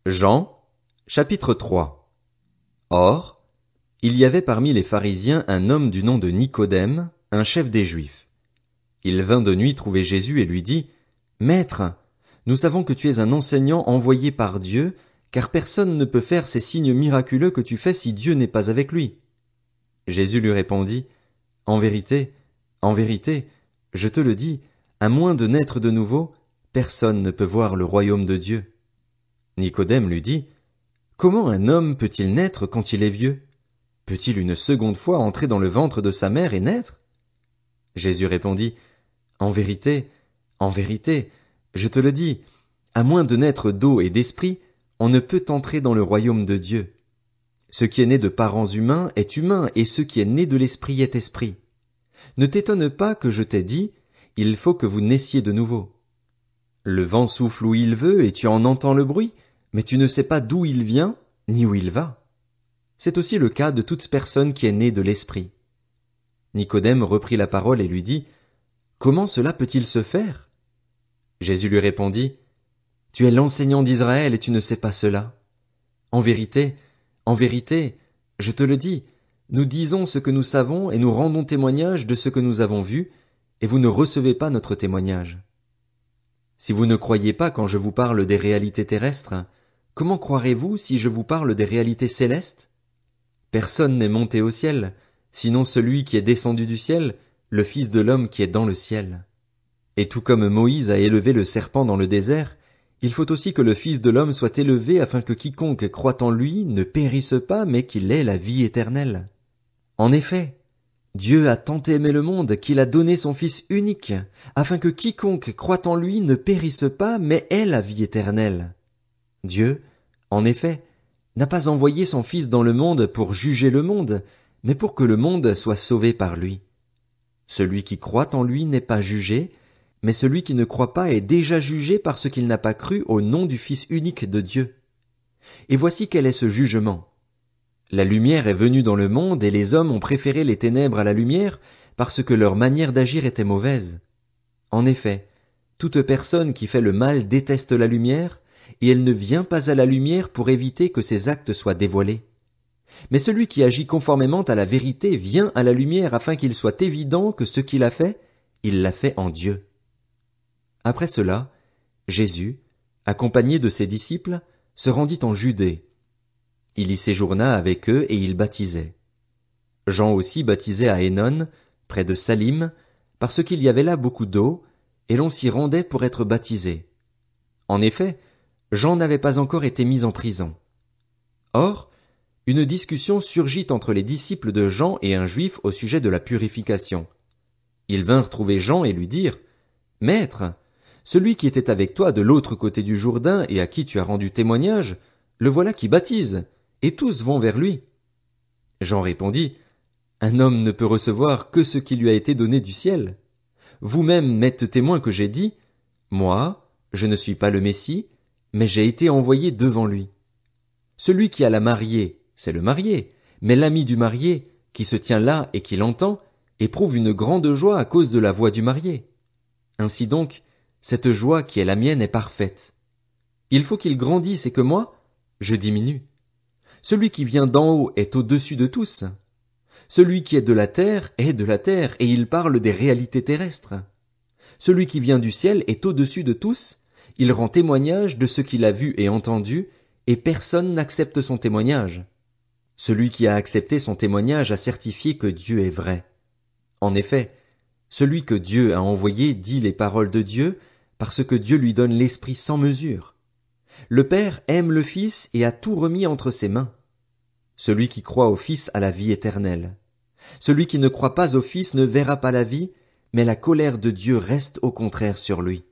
Jean, chapitre 3. Or, il y avait parmi les pharisiens un homme du nom de Nicodème, un chef des Juifs. Il vint de nuit trouver Jésus et lui dit, Maître, nous savons que tu es un enseignant envoyé par Dieu, car personne ne peut faire ces signes miraculeux que tu fais si Dieu n'est pas avec lui. Jésus lui répondit, en vérité, je te le dis, à moins de naître de nouveau, personne ne peut voir le royaume de Dieu. Nicodème lui dit, Comment un homme peut-il naître quand il est vieux? Peut-il une seconde fois entrer dans le ventre de sa mère et naître? Jésus répondit, En vérité, je te le dis, à moins de naître d'eau et d'esprit, on ne peut entrer dans le royaume de Dieu. Ce qui est né de parents humains est humain, et ce qui est né de l'esprit est esprit. Ne t'étonne pas que je t'ai dit, il faut que vous naissiez de nouveau. Le vent souffle où il veut, et tu en entends le bruit, mais tu ne sais pas d'où il vient, ni où il va. C'est aussi le cas de toute personne qui est née de l'esprit. Nicodème reprit la parole et lui dit, Comment cela peut-il se faire? Jésus lui répondit, Tu es l'enseignant d'Israël et tu ne sais pas cela. En vérité, je te le dis, nous disons ce que nous savons et nous rendons témoignage de ce que nous avons vu, et vous ne recevez pas notre témoignage. Si vous ne croyez pas quand je vous parle des réalités terrestres, comment croirez-vous si je vous parle des réalités célestes? Personne n'est monté au ciel, sinon celui qui est descendu du ciel, le Fils de l'homme qui est dans le ciel. Et tout comme Moïse a élevé le serpent dans le désert, il faut aussi que le Fils de l'homme soit élevé afin que quiconque croit en lui ne périsse pas, mais qu'il ait la vie éternelle. En effet, Dieu a tant aimé le monde qu'il a donné son Fils unique, afin que quiconque croit en lui ne périsse pas, mais ait la vie éternelle. Dieu, en effet, n'a pas envoyé son Fils dans le monde pour juger le monde, mais pour que le monde soit sauvé par lui. Celui qui croit en lui n'est pas jugé, mais celui qui ne croit pas est déjà jugé parce qu'il n'a pas cru au nom du Fils unique de Dieu. Et voici quel est ce jugement. La lumière est venue dans le monde et les hommes ont préféré les ténèbres à la lumière parce que leur manière d'agir était mauvaise. En effet, toute personne qui fait le mal déteste la lumière, et elle ne vient pas à la lumière pour éviter que ses actes soient dévoilés. Mais celui qui agit conformément à la vérité vient à la lumière afin qu'il soit évident que ce qu'il a fait, il l'a fait en Dieu. Après cela, Jésus, accompagné de ses disciples, se rendit en Judée. Il y séjourna avec eux et il baptisait. Jean aussi baptisait à Hénon, près de Salim, parce qu'il y avait là beaucoup d'eau, et l'on s'y rendait pour être baptisé. En effet, Jean n'avait pas encore été mis en prison. Or, une discussion surgit entre les disciples de Jean et un juif au sujet de la purification. Ils vinrent trouver Jean et lui dirent, « Maître, celui qui était avec toi de l'autre côté du Jourdain et à qui tu as rendu témoignage, le voilà qui baptise, et tous vont vers lui. » Jean répondit, « Un homme ne peut recevoir que ce qui lui a été donné du ciel. Vous-même m'êtes témoin que j'ai dit, moi, je ne suis pas le Messie, mais j'ai été envoyé devant lui. Celui qui a la mariée, c'est le marié, mais l'ami du marié, qui se tient là et qui l'entend, éprouve une grande joie à cause de la voix du marié. Ainsi donc, cette joie qui est la mienne est parfaite. Il faut qu'il grandisse et que moi, je diminue. Celui qui vient d'en haut est au-dessus de tous. Celui qui est de la terre est de la terre, et il parle des réalités terrestres. Celui qui vient du ciel est au-dessus de tous, il rend témoignage de ce qu'il a vu et entendu, et personne n'accepte son témoignage. Celui qui a accepté son témoignage a certifié que Dieu est vrai. En effet, celui que Dieu a envoyé dit les paroles de Dieu, parce que Dieu lui donne l'Esprit sans mesure. Le Père aime le Fils et a tout remis entre ses mains. Celui qui croit au Fils a la vie éternelle. Celui qui ne croit pas au Fils ne verra pas la vie, mais la colère de Dieu reste au contraire sur lui.